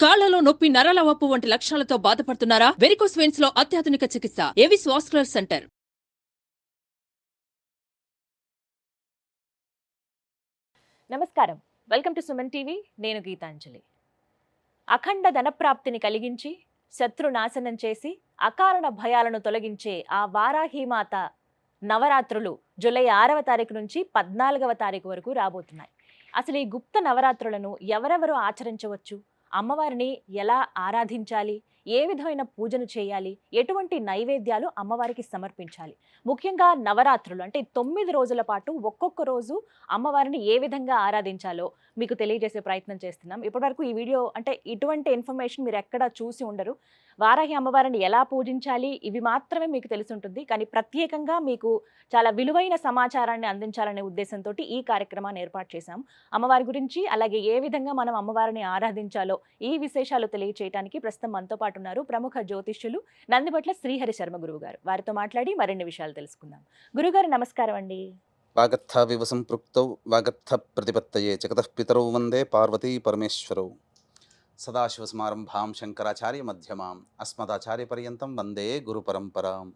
కాళ్లలో నొప్పి, నరాల వాపు వంటి లక్షణాలతో బాధపడుతున్నారా? వెరికోస్ వెయిన్స్ లో అత్యాధునిక చికిత్స ఏవిస్ వాస్కులర్ సెంటర్. నమస్కారం, వెల్కమ్ టు సుమన్ టీవీ. నేను గీతాంజలి. అఖండ ధనప్రాప్తిని కలిగించి శత్రునాశనం చేసి అకారణ భయాలను తొలగించే ఆ వారాహీమాత నవరాత్రులు జూలై 6వ తారీఖు నుంచి 14వ తారీఖు వరకు రాబోతున్నాయి. అసలు ఈ గుప్త నవరాత్రులను ఎవరెవరు ఆచరించవచ్చు, అమ్మవారిని ఎలా ఆరాధించాలి, ఏ విధమైన పూజను చేయాలి, ఎటువంటి నైవేద్యాలు అమ్మవారికి సమర్పించాలి, ముఖ్యంగా నవరాత్రులు అంటే 9 రోజుల పాటు ఒక్కొక్క రోజు అమ్మవారిని ఏ విధంగా ఆరాధించాలో మీకు తెలియజేసే ప్రయత్నం చేస్తున్నాం. ఇప్పటివరకు ఈ వీడియో అంటే ఇటువంటి ఇన్ఫర్మేషన్ మీరు ఎక్కడా చూసి ఉండరు. వారాహి అమ్మవారిని ఎలా పూజించాలి ఇవి మాత్రమే మీకు తెలిసి ఉంటుంది. కానీ ప్రత్యేకంగా మీకు చాలా విలువైన సమాచారాన్ని అందించాలనే ఉద్దేశంతో ఈ కార్యక్రమాన్ని ఏర్పాటు చేశాం. అమ్మవారి గురించి అలాగే ఏ విధంగా మనం అమ్మవారిని ఆరాధించాలో ఈ విశేషాలు తెలియచేయడానికి ప్రస్తుతం మనతో పాటు ఉన్నారు ప్రముఖ జ్యోతిష్యులు నందిబట్ల శ్రీహరి శర్మ గురువు గారు. వారితో మాట్లాడి మరిన్ని విషయాలు తెలుసుకుందాం. గురుగారు నమస్కారం అండి. వాగర్థ వివసంపృక్తౌ వాగర్థ ప్రతిపత్తయే జగతః పితరౌ వందే పార్వతీ పరమేశ్వరౌ. సదాశివసమారంభాం శంకరాచార్య మధ్యమాం అస్మదాచార్య పర్యంతం వందే గురు పరంపరాం.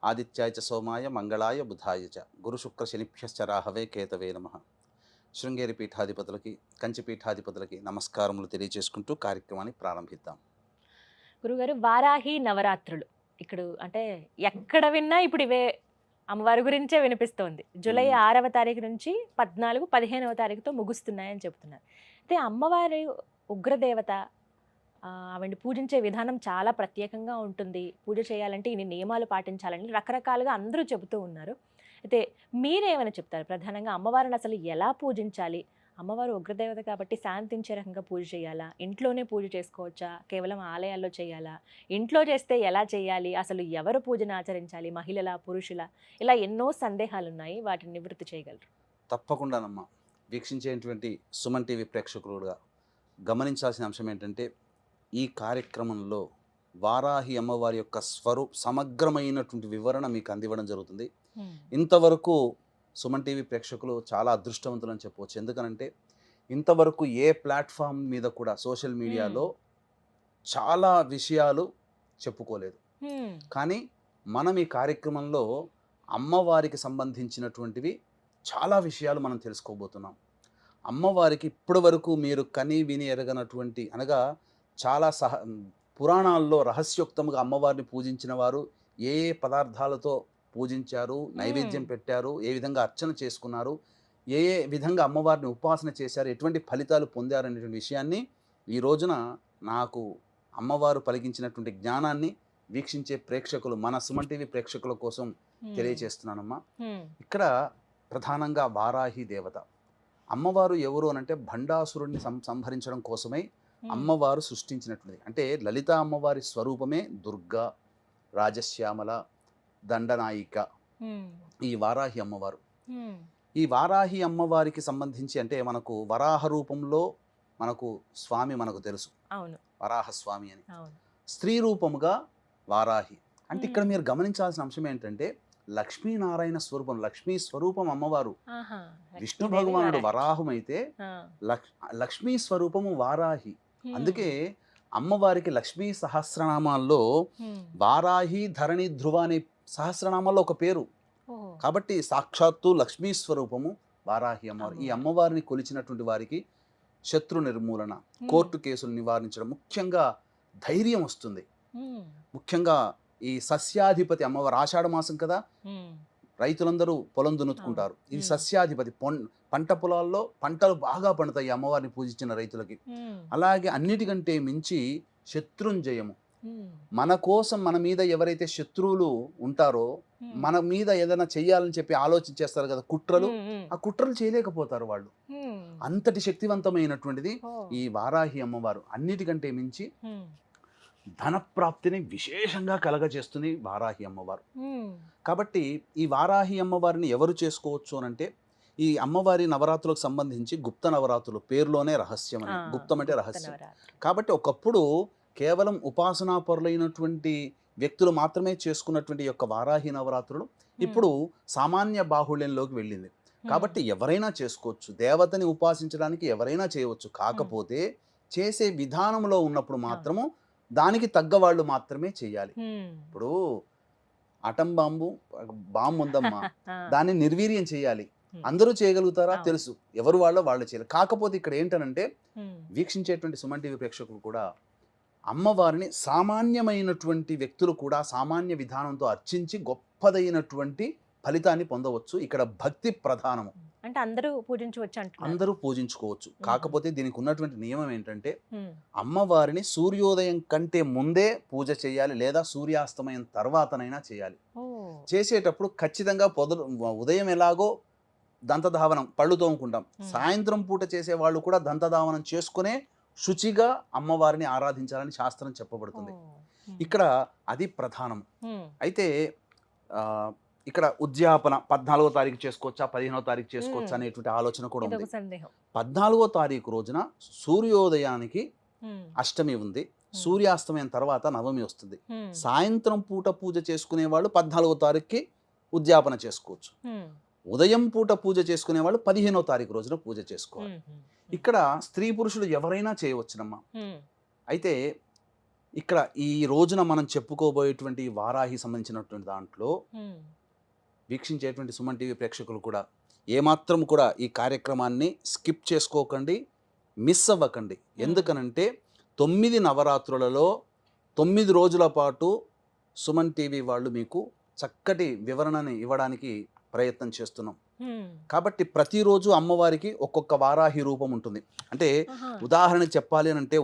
ఆదిత్యాయ చ సోమాయ మంగళాయ బుధాయ చ గురుశుక్ర శనిభ్యశ్చ రాహవే కేతవే నమః. శృంగేరి పీఠాధిపతులకి, కంచి పీఠాధిపతులకి నమస్కారములు తెలియజేసుకుంటూ కార్యక్రమాన్ని ప్రారంభిద్దాం. గురుగారు, వారాహి నవరాత్రులు ఇక్కడ అంటే ఎక్కడ విన్నా ఇప్పుడు ఇవే అమ్మవారి గురించే వినిపిస్తోంది. జూలై 6వ తారీఖు నుంచి 14, 15వ తారీఖుతో ముగుస్తున్నాయని చెప్తున్నారు. అయితే అమ్మవారి ఉగ్రదేవత, ఆవిడ్ని పూజించే విధానం చాలా ప్రత్యేకంగా ఉంటుంది. పూజ చేయాలంటే ఇన్ని నియమాలు పాటించాలని రకరకాలుగా అందరూ చెబుతూ ఉన్నారు. అయితే మీరేమైనా చెప్తారు? ప్రధానంగా అమ్మవారిని అసలు ఎలా పూజించాలి? అమ్మవారు ఉగ్రదేవత కాబట్టి శాంతించే రకంగా పూజ చేయాలా, ఇంట్లోనే పూజ చేసుకోవచ్చా, కేవలం ఆలయాల్లో చేయాలా, ఇంట్లో చేస్తే ఎలా చేయాలి, అసలు ఎవరు పూజను ఆచరించాలి, మహిళల పురుషుల, ఇలా ఎన్నో సందేహాలు ఉన్నాయి. వాటిని నివృత్తి చేయగలరు? తప్పకుండానమ్మా. వీక్షించేటువంటి సుమన్ టీవీ ప్రేక్షకులుగా గమనించాల్సిన అంశం ఏంటంటే, ఈ కార్యక్రమంలో వారాహి అమ్మవారి యొక్క సమగ్రమైనటువంటి వివరణ మీకు అందివ్వడం జరుగుతుంది. ఇంతవరకు సుమన్ టీవీ ప్రేక్షకులు చాలా అదృష్టవంతులు అని చెప్పవచ్చు. ఎందుకనంటే ఇంతవరకు ఏ ప్లాట్ఫామ్ మీద కూడా సోషల్ మీడియాలో చాలా విషయాలు చెప్పుకోలేదు. కానీ మనం ఈ కార్యక్రమంలో అమ్మవారికి సంబంధించినటువంటివి చాలా విషయాలు మనం తెలుసుకోబోతున్నాం. అమ్మవారికి ఇప్పటి వరకు మీరు కని విని ఎరగనటువంటి, అనగా చాలా పురాణాల్లో రహస్యోక్తంగా అమ్మవారిని పూజించిన వారు ఏ ఏ పదార్థాలతో పూజించారు, నైవేద్యం పెట్టారు, ఏ విధంగా అర్చన చేసుకున్నారు, ఏ ఏ విధంగా అమ్మవారిని ఉపాసన చేశారు, ఎటువంటి ఫలితాలు పొందారు అనేటువంటి విషయాన్ని ఈ రోజున నాకు అమ్మవారు పలికించినటువంటి జ్ఞానాన్ని వీక్షించే ప్రేక్షకులు, మన సుమన్ టీవీ ప్రేక్షకుల కోసం తెలియజేస్తున్నానమ్మా. ఇక్కడ ప్రధానంగా వారాహి దేవత అమ్మవారు ఎవరు అనంటే భండాసురుడిని సంహరించడం కోసమై అమ్మవారు సృష్టించినటువంటిది. అంటే లలిత అమ్మవారి స్వరూపమే దుర్గా, రాజశ్యామల, దండనాయిక ఈ వారాహి అమ్మవారు. ఈ వారాహి అమ్మవారికి సంబంధించి అంటే మనకు వరాహ రూపంలో మనకు స్వామి మనకు తెలుసు, వరాహ స్వామి అని. స్త్రీ రూపముగా వారాహి అంటే ఇక్కడ మీరు గమనించాల్సిన అంశం ఏంటంటే లక్ష్మీనారాయణ స్వరూపం, లక్ష్మీ స్వరూపం అమ్మవారు. విష్ణు భగవానుడు వరాహం అయితే లక్ష్మీ స్వరూపము వారాహి. అందుకే అమ్మవారికి లక్ష్మీ సహస్రనామాల్లో వారాహి, ధరణి, ధ్రువ అనే సహస్రనామాల్లో ఒక పేరు. కాబట్టి సాక్షాత్తు లక్ష్మీ స్వరూపము వారాహి అమ్మవారు. ఈ అమ్మవారిని కొలిచినటువంటి వారికి శత్రు నిర్మూలన, కోర్టు కేసులు నివారించడం, ముఖ్యంగా ధైర్యం వస్తుంది. ముఖ్యంగా ఈ సస్యాధిపతి అమ్మవారు, ఆషాఢ మాసం కదా, రైతులందరూ పొలం దున్నుకుంటారు. ఇది సస్యాధిపతి, పంట పొలాల్లో పంటలు బాగా పండుతాయి అమ్మవారిని పూజించిన రైతులకి. అలాగే అన్నిటికంటే మించి శత్రుంజయము. మన కోసం, మన మీద ఎవరైతే శత్రువులు ఉంటారో, మన మీద ఏదైనా చెయ్యాలని చెప్పి ఆలోచించేస్తారు కదా, కుట్రలు, ఆ కుట్రలు చేయలేకపోతారు వాళ్ళు. అంతటి శక్తివంతమైనటువంటిది ఈ వారాహి అమ్మవారు. అన్నిటికంటే మించి ధనప్రాప్తిని విశేషంగా కలగజేస్తుంది వారాహి అమ్మవారు. కాబట్టి ఈ వారాహి అమ్మవారిని ఎవరు చేసుకోవచ్చు అనంటే, ఈ అమ్మవారి నవరాత్రులకు సంబంధించి గుప్త నవరాత్రులు పేరులోనే రహస్యం అని, గుప్తం అంటే రహస్యం. కాబట్టి ఒకప్పుడు కేవలం ఉపాసనా పరులైనటువంటి వ్యక్తులు మాత్రమే చేసుకున్నటువంటి యొక్క వారాహి నవరాత్రులు ఇప్పుడు సామాన్య బాహుళ్యంలోకి వెళ్ళింది. కాబట్టి ఎవరైనా చేసుకోవచ్చు, దేవతని ఉపాసించడానికి ఎవరైనా చేయవచ్చు. కాకపోతే చేసే విధానంలో ఉన్నప్పుడు మాత్రము దానికి తగ్గ వాళ్ళు మాత్రమే చేయాలి. ఇప్పుడు అటం బాంబు ఉందమ్మా, దాన్ని నిర్వీర్యం చేయాలి. అందరూ చేయగలుగుతారా? తెలుసు, ఎవరు వాళ్ళు చేయాలి. కాకపోతే ఇక్కడ ఏంటనంటే వీక్షించేటువంటి సుమన్ టీవీ ప్రేక్షకులు కూడా అమ్మవారిని సామాన్యమైనటువంటి వ్యక్తులు కూడా సామాన్య విధానంతో అర్చించి గొప్పదైనటువంటి ఫలితాన్ని పొందవచ్చు. ఇక్కడ భక్తి ప్రధానము, అంటే అందరూ పూజించవచ్చు అంటున్నారు. అందరూ పూజించుకోవచ్చు. కాకపోతే దీనికి ఉన్నటువంటి నియమం ఏంటంటే అమ్మవారిని సూర్యోదయం కంటే ముందే పూజ చేయాలి, లేదా సూర్యాస్తమయం తర్వాతనైనా చేయాలి. చేసేటప్పుడు ఖచ్చితంగా ఉదయం ఎలాగో దంతధావనం పళ్ళు తోముకుంటాం, సాయంత్రం పూట చేసే వాళ్ళు కూడా దంతధావనం చేసుకునే శుచిగా అమ్మవారిని ఆరాధించాలని శాస్త్రం చెప్పబడుతుంది. ఇక్కడ అది ప్రధానం. అయితే ఇక్కడ ఉద్యాపన 14వ తారీఖు చేసుకోవచ్చా, 15వ తారీఖు చేసుకోవచ్చా అనేటువంటి ఆలోచన కూడా ఉంది. 14వ తారీఖు రోజున సూర్యోదయానికి అష్టమి ఉంది, సూర్యాస్తమయం తర్వాత నవమి వస్తుంది. సాయంత్రం పూట పూజ చేసుకునే వాళ్ళు 14వ తారీఖుకి ఉద్యాపన చేసుకోవచ్చు. ఉదయం పూట పూజ చేసుకునే వాళ్ళు 15వ తారీఖు రోజున పూజ చేసుకోవాలి. ఇక్కడ స్త్రీ పురుషులు ఎవరైనా చేయవచ్చునమ్మా. అయితే ఇక్కడ ఈ రోజున మనం చెప్పుకోబోయేటువంటి వారాహి సంబంధించినటువంటి దాంట్లో వీక్షించేటువంటి సుమన్ టీవీ ప్రేక్షకులు కూడా ఏమాత్రం కూడా ఈ కార్యక్రమాన్ని స్కిప్ చేసుకోకండి, మిస్ అవ్వకండి. ఎందుకనంటే 9 నవరాత్రులలో 9 రోజుల పాటు సుమన్ టీవీ వాళ్ళు మీకు చక్కటి వివరణని ఇవ్వడానికి ప్రయత్నం చేస్తున్నాం. కాబట్టి ప్రతిరోజు అమ్మవారికి ఒక్కొక్క వారాహి రూపం ఉంటుంది. అంటే ఉదాహరణ చెప్పాలి అని అంటే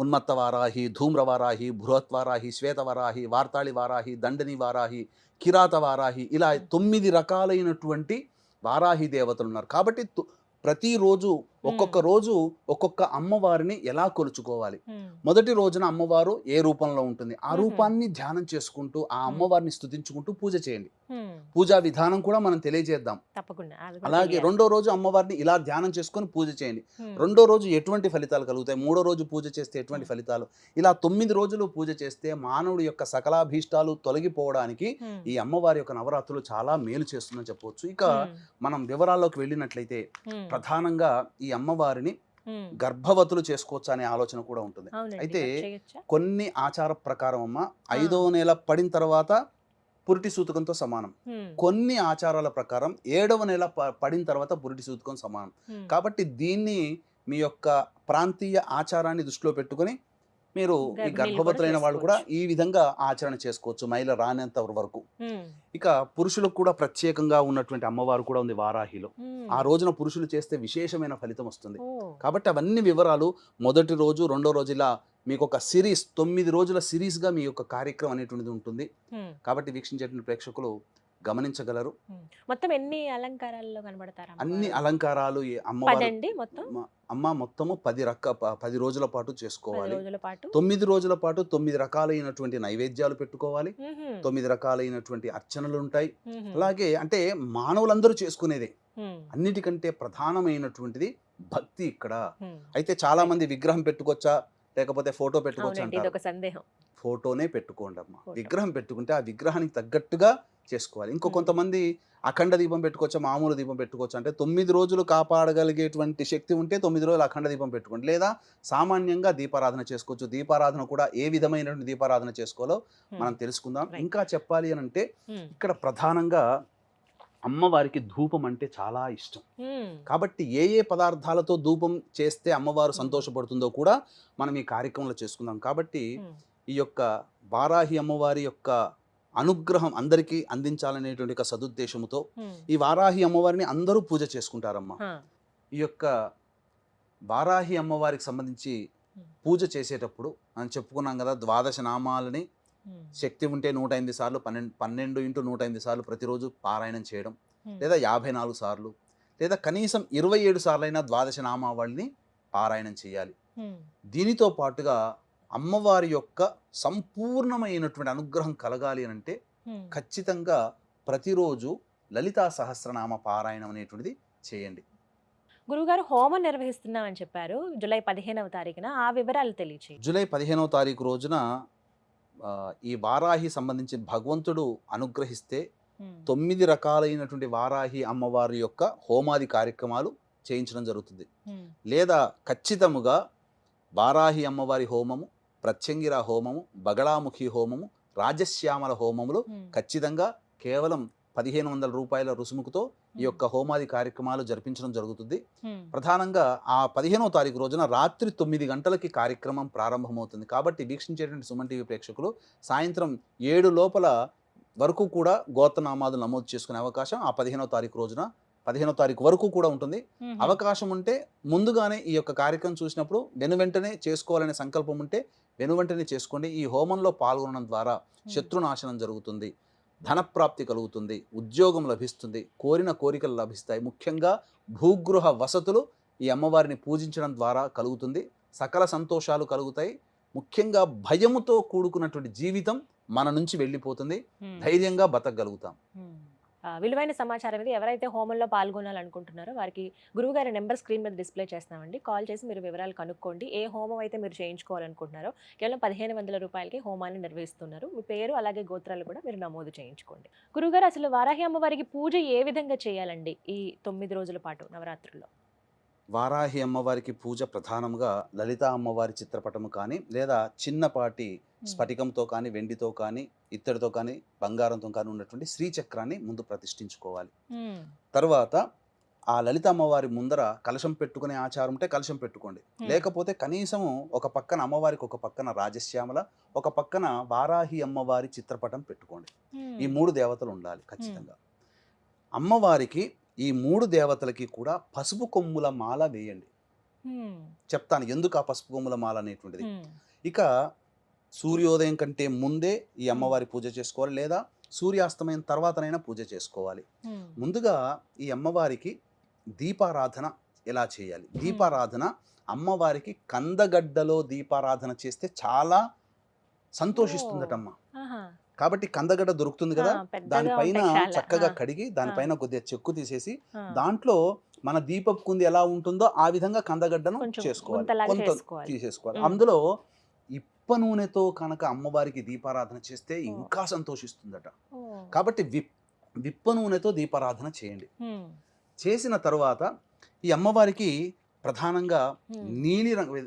ఉన్మత్త వారాహి, ధూమ్ర వారాహి, బృహత్ వారాహి, శ్వేత వారాహి, వార్తాళి వారాహి, దండని వారాహి, కిరాత వారాహి, ఇలా 9 రకాలైనటువంటి వారాహి దేవతలు ఉన్నారు. కాబట్టి ప్రతిరోజు ఒక్కొక్క రోజు ఒక్కొక్క అమ్మవారిని ఎలా కొలుచుకోవాలి. మొదటి రోజున అమ్మవారు ఏ రూపంలో ఉంటుంది, ఆ రూపాన్ని ధ్యానం చేసుకుంటూ ఆ అమ్మవారిని స్తుతించుకుంటూ పూజ చేయండి. పూజా విధానం కూడా మనం తెలియజేద్దాం. అలాగే రెండో రోజు అమ్మవారిని ఇలా ధ్యానం చేసుకొని పూజ చేయండి. రెండో రోజు ఎటువంటి ఫలితాలు కలుగుతాయి, మూడో రోజు పూజ చేస్తే ఎటువంటి ఫలితాలు, ఇలా 9 రోజులు పూజ చేస్తే మానవుడి యొక్క సకలాభీష్టాలు తొలగిపోవడానికి ఈ అమ్మవారి యొక్క నవరాత్రులు చాలా మేలు చేస్తుందని చెప్పవచ్చు. ఇక మనం వివరాల్లోకి వెళ్ళినట్లయితే ప్రధానంగా ఈ అమ్మవారిని గర్భవతులు చేసుకోవచ్చు అనే ఆలోచన కూడా ఉంటుంది. అయితే కొన్ని ఆచార ప్రకారం అమ్మ 5వ నెల పడిన తర్వాత పురిటి సూతకంతో సమానం, కొన్ని ఆచారాల ప్రకారం 7వ నెల పడిన తర్వాత పురిటి సూతకం సమానం. కాబట్టి దీన్ని మీ యొక్క ప్రాంతీయ ఆచారాన్ని దృష్టిలో పెట్టుకొని మీరు ఈ గర్భవతులైన వాళ్ళు కూడా ఈ విధంగా ఆచరణ చేసుకోవచ్చు, మైల రానంత వరకు. ఇక పురుషులకు కూడా ప్రత్యేకంగా ఉన్నటువంటి అమ్మవారు కూడా ఉంది వారాహిలో. ఆ రోజున పురుషులు చేస్తే విశేషమైన ఫలితం వస్తుంది. కాబట్టి అవన్నీ వివరాలు మొదటి రోజు, రెండో రోజు ఇలా మీకు ఒక సిరీస్ 9 రోజుల సిరీస్గా మీ యొక్క కార్యక్రమం అనేటువంటిది ఉంటుంది. కాబట్టి వీక్షించేటువంటి ప్రేక్షకులు గమనించగలరు. మొత్తం ఎన్ని అలంకారాల్లో కనబడతారు? అన్ని అలంకారాలు అమ్మ మొత్తము 10 రోజుల పాటు చేసుకోవాలి. 9 రోజుల పాటు 9 రకాలైనటువంటి నైవేద్యాలు పెట్టుకోవాలి, 9 రకాలైనటువంటి అర్చనలు ఉంటాయి. అలాగే అంటే మానవులందరూ చేసుకునేదే. అన్నిటికంటే ప్రధానమైనటువంటిది భక్తి ఇక్కడ. అయితే చాలా మంది విగ్రహం పెట్టుకోవచ్చా లేకపోతే ఫోటో పెట్టుకోవచ్చా అంటారు. ఫోటోనే పెట్టుకోండి అమ్మ. విగ్రహం పెట్టుకుంటే ఆ విగ్రహానికి తగ్గట్టుగా చేసుకోవాలి. ఇంకో కొంతమంది అఖండ దీపం పెట్టుకోవచ్చా, మామూలు దీపం పెట్టుకోవచ్చు అంటే 9 రోజులు కాపాడగలిగేటువంటి శక్తి ఉంటే 9 రోజులు అఖండ దీపం పెట్టుకోండి, లేదా సామాన్యంగా దీపారాధన చేసుకోవచ్చు. దీపారాధన కూడా ఏ విధమైనటువంటి దీపారాధన చేసుకోవాలో మనం తెలుసుకుందాం. ఇంకా చెప్పాలి అని అంటే ఇక్కడ ప్రధానంగా అమ్మవారికి ధూపం అంటే చాలా ఇష్టం. కాబట్టి ఏ పదార్థాలతో ధూపం చేస్తే అమ్మవారు సంతోషపడుతుందో కూడా మనం ఈ కార్యక్రమంలో చేసుకుందాం. కాబట్టి ఈ యొక్క వారాహి అమ్మవారి యొక్క అనుగ్రహం అందరికీ అందించాలనేటువంటి ఒక సదుద్దేశంతో ఈ వారాహి అమ్మవారిని అందరూ పూజ చేసుకుంటారమ్మా. ఈ యొక్క వారాహి అమ్మవారికి సంబంధించి పూజ చేసేటప్పుడు మనం చెప్పుకున్నాం కదా, 12 నామాలని శక్తి ఉంటే 108 సార్లు 12 × 108 సార్లు ప్రతిరోజు పారాయణం చేయడం, లేదా 54 సార్లు, లేదా కనీసం 27 సార్లైనా 12 నామావళిని పారాయణం చేయాలి. దీనితో పాటుగా అమ్మవారి యొక్క సంపూర్ణమైనటువంటి అనుగ్రహం కలగాలి అని అంటే ఖచ్చితంగా ప్రతిరోజు లలితా సహస్రనామ పారాయణం అనేటువంటిది చేయండి. గురుగారు, హోమం నిర్వహిస్తున్నామని చెప్పారు జూలై 15వ తారీఖున, ఆ వివరాలు తెలియచేయండి. జూలై 15వ తారీఖు రోజున ఈ వారాహి సంబంధించి భగవంతుడు అనుగ్రహిస్తే 9 రకాలైనటువంటి వారాహి అమ్మవారి యొక్క హోమాది కార్యక్రమాలు చేయించడం జరుగుతుంది. లేదా ఖచ్చితముగా వారాహి అమ్మవారి హోమము, ప్రత్యంగిర హోమము, బగళాముఖి హోమము, రాజశ్యామల హోమములు ఖచ్చితంగా కేవలం 1500 రూపాయల రుసుముకుతో ఈ యొక్క హోమాది కార్యక్రమాలు జరిపించడం జరుగుతుంది. ప్రధానంగా ఆ 15వ తారీఖు రోజున రాత్రి 9 గంటలకి కార్యక్రమం ప్రారంభమవుతుంది. కాబట్టి వీక్షించేటువంటి సుమన్ టీవీ ప్రేక్షకులు సాయంత్రం 7 లోపల వరకు కూడా గోత్రనామాలు నమోదు చేసుకునే అవకాశం ఆ 15వ తారీఖు రోజున 15వ తారీఖు వరకు కూడా ఉంటుంది. అవకాశం ఉంటే ముందుగానే ఈ యొక్క కార్యక్రమం చూసినప్పుడు వెనువెంటనే చేసుకోవాలనే సంకల్పం ఉంటే వెనువెంటనే చేసుకోండి. ఈ హోమంలో పాల్గొనడం ద్వారా శత్రునాశనం జరుగుతుంది, ధనప్రాప్తి కలుగుతుంది, ఉద్యోగం లభిస్తుంది, కోరిన కోరికలు లభిస్తాయి. ముఖ్యంగా భూగృహ వసతులు ఈ అమ్మవారిని పూజించడం ద్వారా కలుగుతుంది. సకల సంతోషాలు కలుగుతాయి. ముఖ్యంగా భయముతో కూడుకున్నటువంటి జీవితం మన నుంచి వెళ్ళిపోతుంది. ధైర్యంగా బతకగలుగుతాం. విలువైన సమాచారం ఇది. ఎవరైతే హోమంలో పాల్గొనాలనుకుంటున్నారో వారికి గురువుగారి నెంబర్ స్క్రీన్ మీద డిస్ప్లే చేస్తామండి. కాల్ చేసి మీరు వివరాలు కనుక్కోండి. ఏ హోమం అయితే మీరు చేయించుకోవాలనుకుంటున్నారో కేవలం 1500 రూపాయలకి హోమాన్ని నిర్వహిస్తున్నారు. మీ పేరు అలాగే గోత్రాలు కూడా మీరు నమోదు చేయించుకోండి. గురువుగారు, అసలు వారాహి అమ్మవారికి పూజ ఏ విధంగా చేయాలండి ఈ 9 రోజుల పాటు నవరాత్రుల్లో? వారాహి అమ్మవారికి పూజ ప్రధానంగా లలితా అమ్మవారి చిత్రపటము కానీ లేదా చిన్నపాటి స్ఫటికంతో కానీ వెండితో కానీ ఇత్తడితో కానీ బంగారంతో కానీ ఉన్నటువంటి శ్రీచక్రాన్ని ముందు ప్రతిష్ఠించుకోవాలి. తర్వాత ఆ లలిత అమ్మవారి ముందర కలశం పెట్టుకునే ఆచారం ఉంటే కలశం పెట్టుకోండి. లేకపోతే కనీసము ఒక పక్కన అమ్మవారికి ఒక పక్కన రాజశ్యామల, ఒక పక్కన వారాహి అమ్మవారి చిత్రపటం పెట్టుకోండి. ఈ 3 దేవతలు ఉండాలి ఖచ్చితంగా. అమ్మవారికి ఈ 3 దేవతలకి కూడా పసుపు కొమ్ముల మాల వేయండి. చెప్తాను ఎందుకు ఆ పసుపు కొమ్ముల మాల అనేటువంటిది. ఇక సూర్యోదయం కంటే ముందే ఈ అమ్మవారి పూజ చేసుకోవాలి, లేదా సూర్యాస్తమయం తర్వాతనైనా పూజ చేసుకోవాలి. ముందుగా ఈ అమ్మవారికి దీపారాధన ఎలా చేయాలి? దీపారాధన అమ్మవారికి కందగడ్డలో దీపారాధన చేస్తే చాలా సంతోషిస్తుందటమ్మ. కాబట్టి కందగడ్డ దొరుకుతుంది కదా, దానిపైన చక్కగా కడిగి దానిపైన కొద్దిగా చెక్కు తీసేసి దాంట్లో మన దీపపు కుంది ఎలా ఉంటుందో ఆ విధంగా కందగడ్డను చేసుకోవాలి, కొంత తీసేసుకోవాలి. అందులో ఇప్ప నూనెతో కనుక అమ్మవారికి దీపారాధన చేస్తే ఇంకా సంతోషిస్తుందట. కాబట్టి విప్ప నూనెతో దీపారాధన చేయండి. చేసిన తర్వాత ఈ అమ్మవారికి ప్రధానంగా నీలి రంగు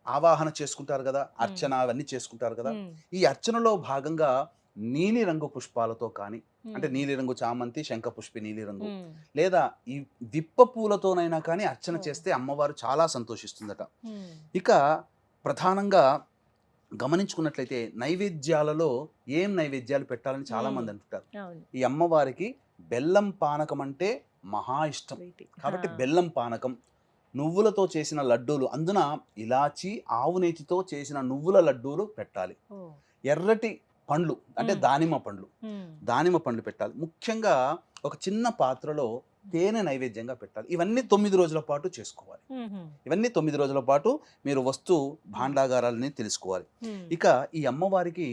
ఆవాహన చేసుకుంటారు కదా, అర్చన అవన్నీ చేసుకుంటారు కదా. ఈ అర్చనలో భాగంగా నీలి రంగు పుష్పాలతో కానీ, అంటే నీలి రంగు చామంతి, శంఖపుష్పి నీలి రంగు, లేదా ఈ విప్ప పూలతోనైనా కానీ అర్చన చేస్తే అమ్మవారు చాలా సంతోషిస్తుందట. ఇక ప్రధానంగా గమనించుకున్నట్లయితే నైవేద్యాలలో ఏం నైవేద్యాలు పెట్టాలని చాలా మంది అంటుంటారు. ఈ అమ్మవారికి బెల్లం పానకం అంటే మహా ఇష్టం. కాబట్టి బెల్లం పానకం, నువ్వులతో చేసిన లడ్డూలు, అందున ఇలాచి ఆవు నేతితో చేసిన నువ్వుల లడ్డూలు పెట్టాలి. ఎర్రటి పండ్లు అంటే దానిమ్మ పండ్లు పెట్టాలి. ముఖ్యంగా ఒక చిన్న పాత్రలో తేనె నైవేద్యంగా పెట్టాలి. ఇవన్నీ 9 రోజుల పాటు చేసుకోవాలి. ఇవన్నీ 9 రోజుల పాటు మీరు వస్తు భాండాగారాలని తెలుసుకోవాలి. ఇక ఈ అమ్మవారికి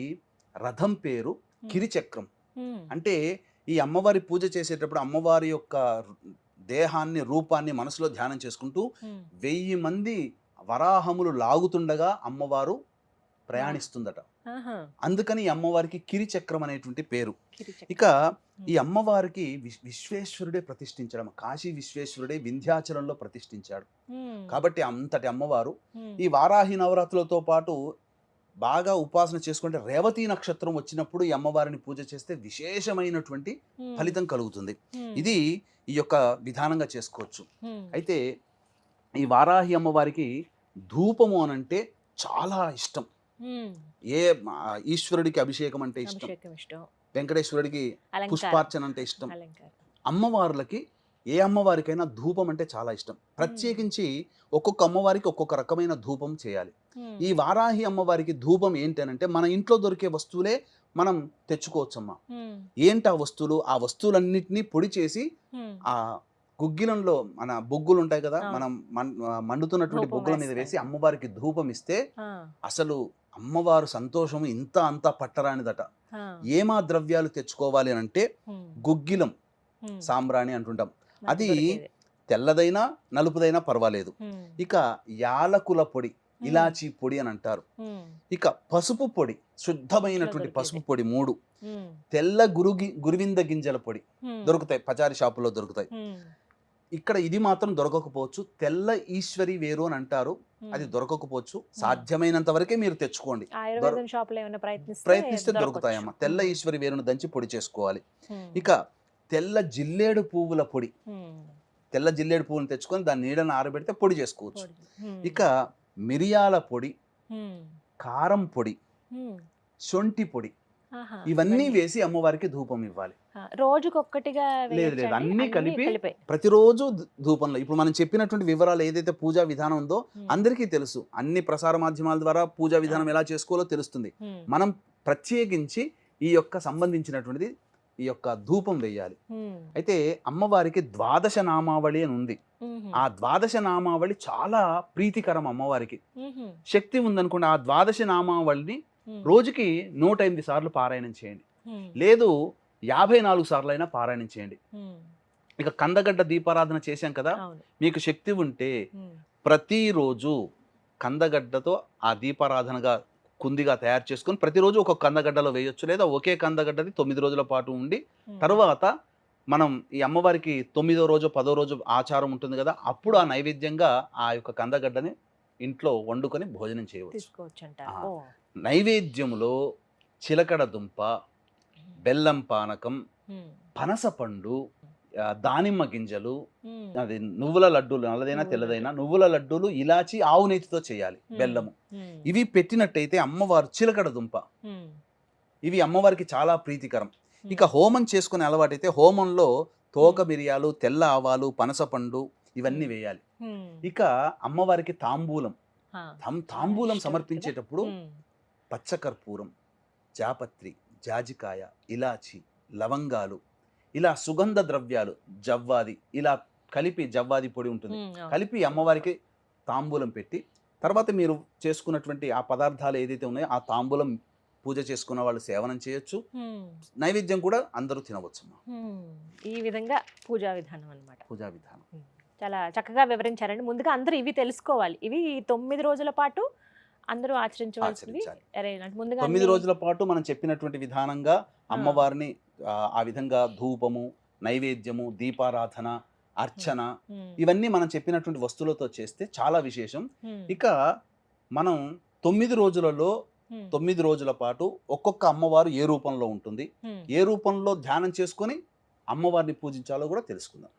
రథం పేరు కిరిచక్రం. అంటే ఈ అమ్మవారి పూజ చేసేటప్పుడు అమ్మవారి యొక్క దేహాన్ని, రూపాన్ని మనసులో ధ్యానం చేసుకుంటూ 1000 మంది వరాహములు లాగుతుండగా అమ్మవారు ప్రయాణిస్తుందట. అందుకని ఈ అమ్మవారికి కిరిచక్రం అనేటువంటి పేరు. ఇక ఈ అమ్మవారికి విశ్వేశ్వరుడే ప్రతిష్ఠించడం, కాశీ విశ్వేశ్వరుడే వింధ్యాచలంలో ప్రతిష్ఠించాడు. కాబట్టి అంతటి అమ్మవారు ఈ వారాహి నవరాత్రులతో పాటు బాగా ఉపాసన చేసుకుంటే రేవతి నక్షత్రం వచ్చినప్పుడు ఈ అమ్మవారిని పూజ చేస్తే విశేషమైనటువంటి ఫలితం కలుగుతుంది. ఇది ఈ యొక్క విధానంగా చేసుకోవచ్చు. అయితే ఈ వారాహి అమ్మవారికి ధూపము అనంటే చాలా ఇష్టం. ఏ ఈశ్వరుడికి అభిషేకం అంటే ఇష్టం, వెంకటేశ్వరుడికి పుష్పార్చన అంటే ఇష్టం. అమ్మవార్లకి ఏ అమ్మవారికైనా ధూపం అంటే చాలా ఇష్టం. ప్రత్యేకించి ఒక్కొక్క అమ్మవారికి ఒక్కొక్క రకమైన ధూపం చేయాలి. ఈ వారాహి అమ్మవారికి ధూపం ఏంటి అంటే మన ఇంట్లో దొరికే వస్తువులే మనం తెచ్చుకోవచ్చమ్మా. ఏంటి ఆ వస్తువులు? ఆ వస్తువులన్నిటినీ పొడి చేసి ఆ గుగ్గిలంలో మన బొగ్గులు ఉంటాయి కదా, మనం మండుతున్నటువంటి బొగ్గుల మీద వేసి అమ్మవారికి ధూపం ఇస్తే అసలు అమ్మవారు సంతోషము ఇంత అంతా పట్టరానిదట. ఏమా ద్రవ్యాలు తెచ్చుకోవాలి అని అంటే గుగ్గిలం, సాంబ్రాణి అంటుంటాం. అది తెల్లదైనా నలుపుదైనా పర్వాలేదు. ఇక యాలకుల పొడి, ఇలాచీ పొడి అని అంటారు. ఇక పసుపు పొడి, శుద్ధమైనటువంటి పసుపు పొడి 3, తెల్ల గురువింద గింజల పొడి దొరుకుతాయి, పచారి షాపులో దొరుకుతాయి. ఇక్కడ ఇది మాత్రం దొరకకపోవచ్చు, తెల్ల ఈశ్వరి వేరు అని అంటారు, అది దొరకకపోవచ్చు. సాధ్యమైనంత వరకే మీరు తెచ్చుకోండి, ఆయుర్వేదం షాప్ లో ఏమైనా ప్రయత్నిస్తే దొరుకుతాయమ్మా. తెల్ల ఈశ్వరి వేరును దంచి పొడి చేసుకోవాలి. ఇక తెల్ల జిల్లేడు పువ్వుల పొడి, తెల్ల జిల్లేడు పువ్వులను తెచ్చుకొని దాన్ని నీడను ఆరబెడితే పొడి చేసుకోవచ్చు. ఇక మిరియాల పొడి, కారం పొడి, శొంఠి పొడి, ఇవన్నీ వేసి అమ్మవారికి ధూపం ఇవ్వాలి. రోజుకొక్కటిగా లేదు, అన్ని కలిపి ప్రతిరోజు ధూపంలో. ఇప్పుడు మనం చెప్పినటువంటి వివరాలు ఏదైతే పూజా విధానం ఉందో అందరికీ తెలుసు, అన్ని ప్రసార మాధ్యమాల ద్వారా పూజా విధానం ఎలా చేసుకోవాలో తెలుస్తుంది. మనం ప్రత్యేకించి ఈ యొక్క సంబంధించినటువంటిది ఈ యొక్క ధూపం వేయాలి. అయితే అమ్మవారికి ద్వాదశ నామావళి అని ఉంది. ఆ ద్వాదశ నామావళి చాలా ప్రీతికరం అమ్మవారికి. శక్తి ఉందనుకోండి, ఆ ద్వాదశ నామావళిని రోజుకి 108 సార్లు పారాయణం చేయండి, లేదు 54 సార్లు అయినా పారాయణం చేయండి. ఇక కందగడ్డ దీపారాధన చేశాం కదా, మీకు శక్తి ఉంటే ప్రతిరోజు కందగడ్డతో ఆ దీపారాధనగా కుందిగా తయారు చేసుకొని ప్రతిరోజు ఒక కందగడ్డలో వేయొచ్చు, లేదా ఒకే కందగడ్డది 9 రోజుల పాటు ఉండి తర్వాత మనం ఈ అమ్మవారికి 9వ రోజు 10వ రోజు ఆచారం ఉంటుంది కదా, అప్పుడు ఆ నైవేద్యంగా ఆ యొక్క కందగడ్డని ఇంట్లో వండుకొని భోజనం చేయవచ్చు. నైవేద్యములో చిలకడ దుంప, బెల్లం పానకం, పనసపండు, దానిమ్మ గింజలు, అది నువ్వుల లడ్డూలు, నల్లదైనా తెల్లదైనా నువ్వుల లడ్డూలు, ఇలాచి, ఆవు నెయ్యితో చేయాలి, బెల్లము, ఇవి పెట్టినట్టయితే అమ్మవారు, చిలకడ దుంప, ఇవి అమ్మవారికి చాలా ప్రీతికరం. ఇక హోమం చేసుకునే అలవాటైతే హోమంలో తోక మిరియాలు, తెల్ల ఆవాలు, పనసపండు ఇవన్నీ వేయాలి. ఇక అమ్మవారికి తాంబూలం సమర్పించేటప్పుడు పచ్చకర్పూరం, జాపత్రి, జాజికాయ, ఇలాచి, లవంగాలు, ఇలా సుగంధ ద్రవ్యాలు, జవ్వాది, ఇలా కలిపి, జవ్వాది పొడి ఉంటుంది, కలిపి అమ్మవారికి తాంబూలం పెట్టి తర్వాత మీరు చేసుకున్నటువంటి ఆ పదార్థాలు ఏదైతే ఉన్నాయో ఆ తాంబూలం పూజ చేసుకున్న వాళ్ళు సేవనం చేయొచ్చు, నైవేద్యం కూడా అందరూ తినవచ్చు. ఈ విధంగా పూజా విధానం అన్నమాట. పూజా విధానం చాలా చక్కగా వివరించారండి. ముందుగా అందరూ ఇవి తెలుసుకోవాలి, ఇవి 9 రోజుల పాటు అందరూ ఆచరించవలసింది. 9 రోజుల పాటు మనం చెప్పినటువంటి విధానంగా అమ్మవారిని ఆ విధంగా ధూపము, నైవేద్యము, దీపారాధన, అర్చన, ఇవన్నీ మనం చెప్పినటువంటి వస్తువులతో చేస్తే చాలా విశేషం. ఇక మనం 9 రోజులలో 9 రోజుల పాటు ఒక్కొక్క అమ్మవారు ఏ రూపంలో ఉంటుంది, ఏ రూపంలో ధ్యానం చేసుకొని అమ్మవారిని పూజించాలో కూడా తెలుసుకుందాం.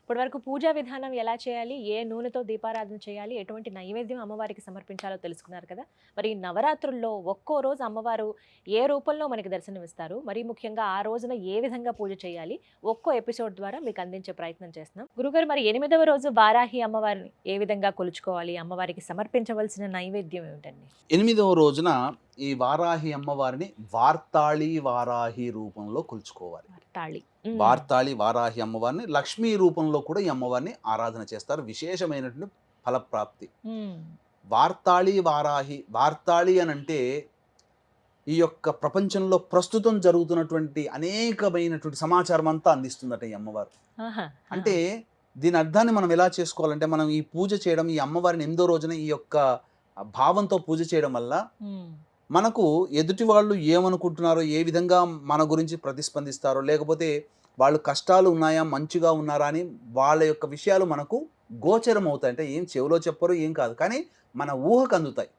ఇప్పటి వరకు పూజా విధానం ఎలా చేయాలి, ఏ నూనెతో దీపారాధన చేయాలి, ఎటువంటి నైవేద్యం అమ్మవారికి సమర్పించాలో తెలుసుకున్నారు కదా. మరి నవరాత్రుల్లో ఒక్కో రోజు అమ్మవారు ఏ రూపంలో మనకి దర్శనమిస్తారు, మరి ముఖ్యంగా ఆ రోజున ఏ విధంగా పూజ చేయాలి, ఒక్కో ఎపిసోడ్ ద్వారా మీకు అందించే ప్రయత్నం చేస్తున్నాం. గురుగారు, మరి 8వ రోజు వారాహి అమ్మవారిని ఏ విధంగా కొలుచుకోవాలి, అమ్మవారికి సమర్పించవలసిన నైవేద్యం ఏమిటండి? 8వ రోజున ఈ వారాహి అమ్మవారిని వార్తాళి వారాహి రూపంలో కొలుచుకోవాలి. వార్తాళి వారాహి అమ్మవారిని లక్ష్మీ రూపంలో కూడా ఈ అమ్మవారిని ఆరాధన చేస్తారు, విశేషమైనటువంటి ఫలప్రాప్తి. వార్తాళి వారాహి, వార్తాళి అని అంటే ఈ యొక్క ప్రపంచంలో ప్రస్తుతం జరుగుతున్నటువంటి అనేకమైనటువంటి సమాచారం అంతా అందిస్తుందట ఈ అమ్మవారు. అంటే దీని అర్థాన్ని మనం ఎలా చేసుకోవాలంటే, మనం ఈ పూజ చేయడం, ఈ అమ్మవారిని 8వ రోజున ఈ యొక్క భావంతో పూజ చేయడం వల్ల మనకు ఎదుటి వాళ్ళు ఏమనుకుంటున్నారో, ఏ విధంగా మన గురించి ప్రతిస్పందిస్తారో, లేకపోతే వాళ్ళు కష్టాలు ఉన్నాయా, మంచిగా ఉన్నారా అని వాళ్ళ యొక్క విషయాలు మనకు గోచరం అవుతాయి. అంటే ఏం చెవిలో చెప్పరు, ఏం కాదు, కానీ మన ఊహకు అందుతాయి.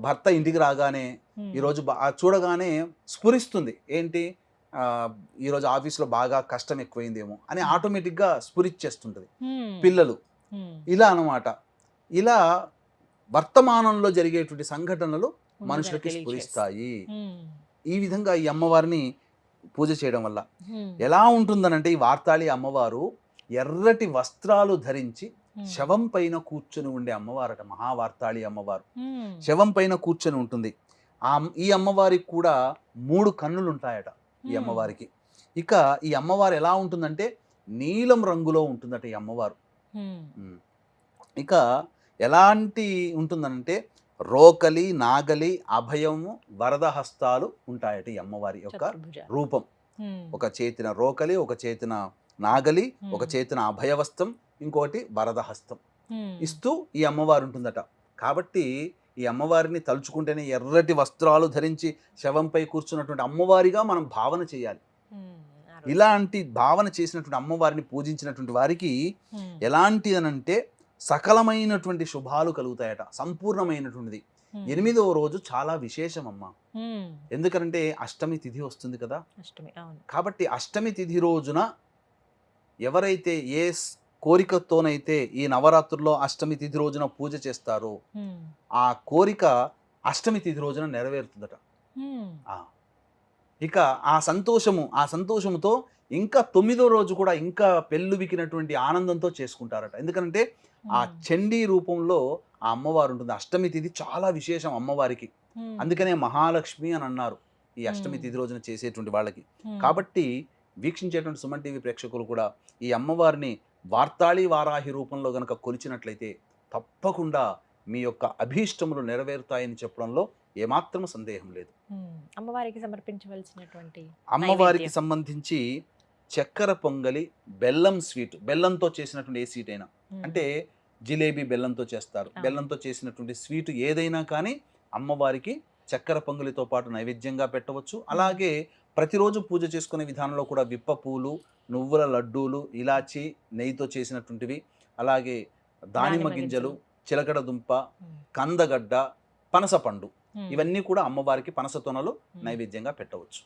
భర్త ఇంటికి రాగానే ఈరోజు చూడగానే స్ఫురిస్తుంది, ఏంటి ఈరోజు ఆఫీస్లో బాగా కష్టం ఎక్కువైందేమో అని ఆటోమేటిక్గా స్ఫురిచ్చేస్తుంటుంది. పిల్లలు ఇలా అన్నమాట. ఇలా వర్తమానంలో జరిగేటువంటి సంఘటనలు మనుషులకి స్ఫురిస్తాయి. ఈ విధంగా ఈ అమ్మవారిని పూజ చేయడం వల్ల ఎలా ఉంటుందనంటే, ఈ వార్తాళి అమ్మవారు ఎర్రటి వస్త్రాలు ధరించి శవం పైన కూర్చొని ఉండే అమ్మవారట, మహావార్తాళి అమ్మవారు శవం పైన కూర్చొని ఉంటుంది. ఈ అమ్మవారికి కూడా 3 కన్నులు ఉంటాయట ఈ అమ్మవారికి. ఇక ఈ అమ్మవారు ఎలా ఉంటుందంటే నీలం రంగులో ఉంటుందట ఈ అమ్మవారు. ఇక ఎలాంటి ఉంటుందంటే రోకలి, నాగలి, అభయము, వరద హస్తాలు ఉంటాయట ఈ అమ్మవారి యొక్క రూపం. ఒక చేతిన రోకలి, ఒక చేతిన నాగలి, ఒక చేతిన అభయవస్తం, ఇంకోటి వరద హస్తం ఇస్తూ ఈ అమ్మవారు ఉంటుందట. కాబట్టి ఈ అమ్మవారిని తలుచుకుంటేనే ఎర్రటి వస్త్రాలు ధరించి శవంపై కూర్చున్నటువంటి అమ్మవారిగా మనం భావన చేయాలి. ఇలాంటి భావన చేసినటువంటి అమ్మవారిని పూజించినటువంటి వారికి ఎలాంటి అనంటే సకలమైనటువంటి శుభాలు కలుగుతాయట, సంపూర్ణమైనటువంటిది. 8వ రోజు చాలా విశేషం అమ్మ. ఎందుకంటే అష్టమి తిథి వస్తుంది కదా. కాబట్టి అష్టమి తిథి రోజున ఎవరైతే ఏ కోరికతోనైతే ఈ నవరాత్రుల్లో అష్టమి తిథి రోజున పూజ చేస్తారో ఆ కోరిక అష్టమి తిథి రోజున నెరవేరుతుందట. ఇక ఆ సంతోషముతో ఇంకా 9వ రోజు కూడా ఇంకా పెళ్ళుబికినటువంటి ఆనందంతో చేసుకుంటారట. ఎందుకంటే ఆ చండీ రూపంలో ఆ అమ్మవారు ఉంటుంది. అష్టమి తిథి చాలా విశేషం అమ్మవారికి. అందుకనే మహాలక్ష్మి అని అన్నారు ఈ అష్టమి తిథి రోజున చేసేటువంటి వాళ్ళకి. కాబట్టి వీక్షించేటువంటి సుమన్ టీవీ ప్రేక్షకులు కూడా ఈ అమ్మవారిని వార్తాళి వారాహి రూపంలో గనక కొలిచినట్లయితే తప్పకుండా మీ యొక్క అభీష్టములు నెరవేరుతాయని చెప్పడంలో ఏమాత్రం సందేహం లేదు. అమ్మవారికి సమర్పించవలసినటువంటి అమ్మవారికి సంబంధించి చక్కెర పొంగలి, బెల్లం స్వీట్, బెల్లంతో చేసినటువంటి ఏ స్వీట్ అయినా, అంటే జిలేబీ బెల్లంతో చేస్తారు, బెల్లంతో చేసినటువంటి స్వీట్ ఏదైనా కానీ అమ్మవారికి చక్కెర పొంగలితో పాటు నైవేద్యంగా పెట్టవచ్చు. అలాగే ప్రతిరోజు పూజ చేసుకునే విధానంలో కూడా విప్ప పూలు, నువ్వుల లడ్డూలు, ఇలాచి, నెయ్యితో చేసినటువంటివి, అలాగే దానిమ్మ గింజలు, చిలకడ దుంప, కందగడ్డ, పనసపండు, ఇవన్నీ కూడా అమ్మవారికి పనస తొనలు నైవేద్యంగా పెట్టవచ్చు.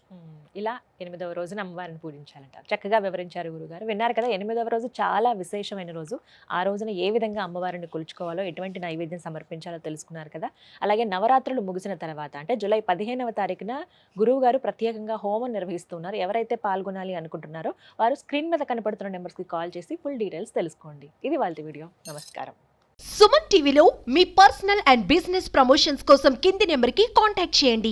ఇలా 8వ రోజున అమ్మవారిని పూజించాలంటారు. చక్కగా వివరించారు గురుగారు. విన్నారు కదా, 8వ రోజు చాలా విశేషమైన రోజు. ఆ రోజున ఏ విధంగా అమ్మవారిని కొలుచుకోవాలో, ఎటువంటి నైవేద్యం సమర్పించాలో తెలుసుకున్నారు కదా. అలాగే నవరాత్రులు ముగిసిన తర్వాత అంటే జూలై 15వ తారీఖున గురువు గారు ప్రత్యేకంగా హోమం నిర్వహిస్తున్నారు. ఎవరైతే పాల్గొనాలి అనుకుంటున్నారో వారు స్క్రీన్ మీద కనపడుతున్న నెంబర్స్కి కాల్ చేసి ఫుల్ డీటెయిల్స్ తెలుసుకోండి. ఇది వాళ్ళ వీడియో. నమస్కారం. సుమన్ టీవీలో మీ పర్సనల్ అండ్ బిజినెస్ ప్రమోషన్స్ కోసం కింది నెంబర్కి కాంటాక్ట్ చేయండి.